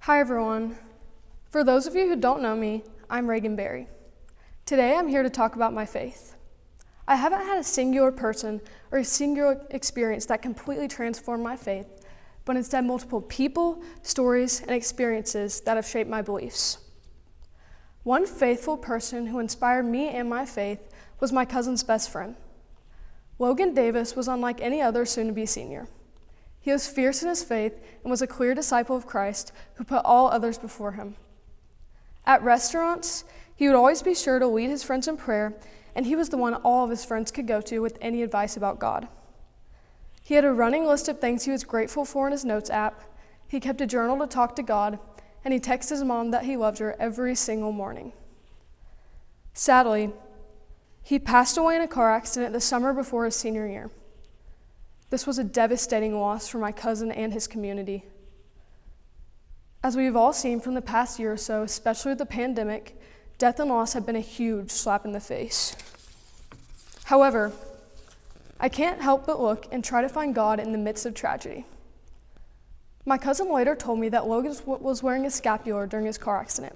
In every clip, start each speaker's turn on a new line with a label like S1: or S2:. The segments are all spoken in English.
S1: Hi everyone. For those of you who don't know me, I'm Reagan. Today I'm here to talk about my faith. I haven't had a singular person or a singular experience that completely transformed my faith, but instead multiple people, stories, and experiences that have shaped my beliefs. One faithful person who inspired me and my faith was my cousin's best friend. Logan Davis was unlike any other soon-to-be senior. He was fierce in his faith and was a clear disciple of Christ who put all others before him. At restaurants, he would always be sure to lead his friends in prayer, and he was the one all of his friends could go to with any advice about God. He had a running list of things he was grateful for in his notes app, he kept a journal to talk to God, and he texted his mom that he loved her every single morning. Sadly, he passed away in a car accident the summer before his senior year. This was a devastating loss for my cousin and his community. As we've all seen from the past year or so, especially with the pandemic, death and loss have been a huge slap in the face. However, I can't help but look and try to find God in the midst of tragedy. My cousin later told me that Logan was wearing a scapular during his car accident,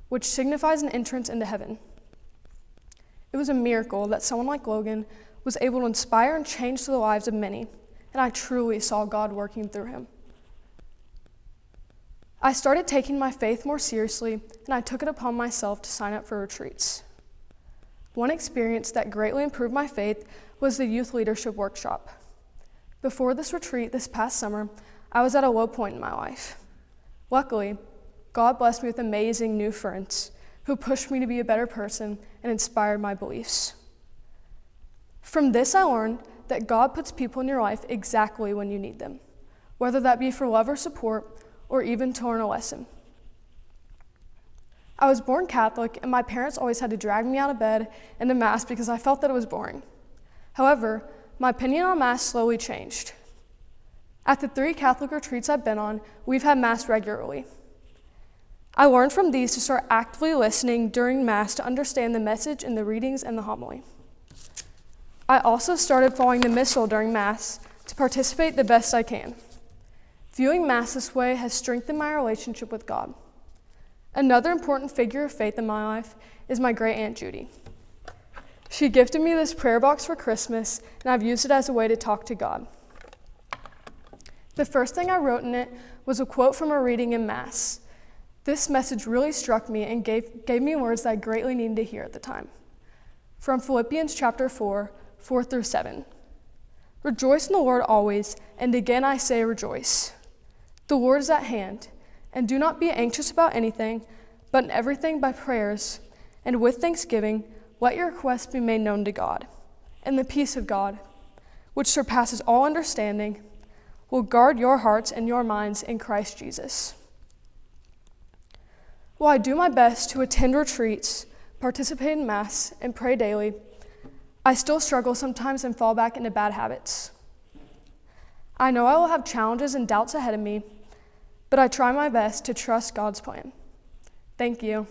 S1: which signifies an entrance into heaven. It was a miracle that someone like Logan was able to inspire and change the lives of many, and I truly saw God working through him. I started taking my faith more seriously, and I took it upon myself to sign up for retreats. One experience that greatly improved my faith was the youth leadership workshop. Before this retreat this past summer, I was at a low point in my life. Luckily, God blessed me with amazing new friends who pushed me to be a better person and inspired my beliefs. From this, I learned that God puts people in your life exactly when you need them, whether that be for love or support, or even to learn a lesson. I was born Catholic, and my parents always had to drag me out of bed and to Mass because I felt that it was boring. However, my opinion on Mass slowly changed. At the 3 Catholic retreats I've been on, we've had Mass regularly. I learned from these to start actively listening during Mass to understand the message in the readings and the homily. I also started following the Missal during Mass to participate the best I can. Viewing Mass this way has strengthened my relationship with God. Another important figure of faith in my life is my great Aunt Judy. She gifted me this prayer box for Christmas, and I've used it as a way to talk to God. The first thing I wrote in it was a quote from a reading in Mass. This message really struck me and gave me words that I greatly needed to hear at the time. From Philippians chapter 4:4-7. Rejoice in the Lord always, and again I say rejoice. The Lord is at hand, and do not be anxious about anything, but in everything by prayers, and with thanksgiving, let your requests be made known to God. And the peace of God, which surpasses all understanding, will guard your hearts and your minds in Christ Jesus. While I do my best to attend retreats, participate in Mass, and pray daily, I still struggle sometimes and fall back into bad habits. I know I will have challenges and doubts ahead of me, but I try my best to trust God's plan. Thank you.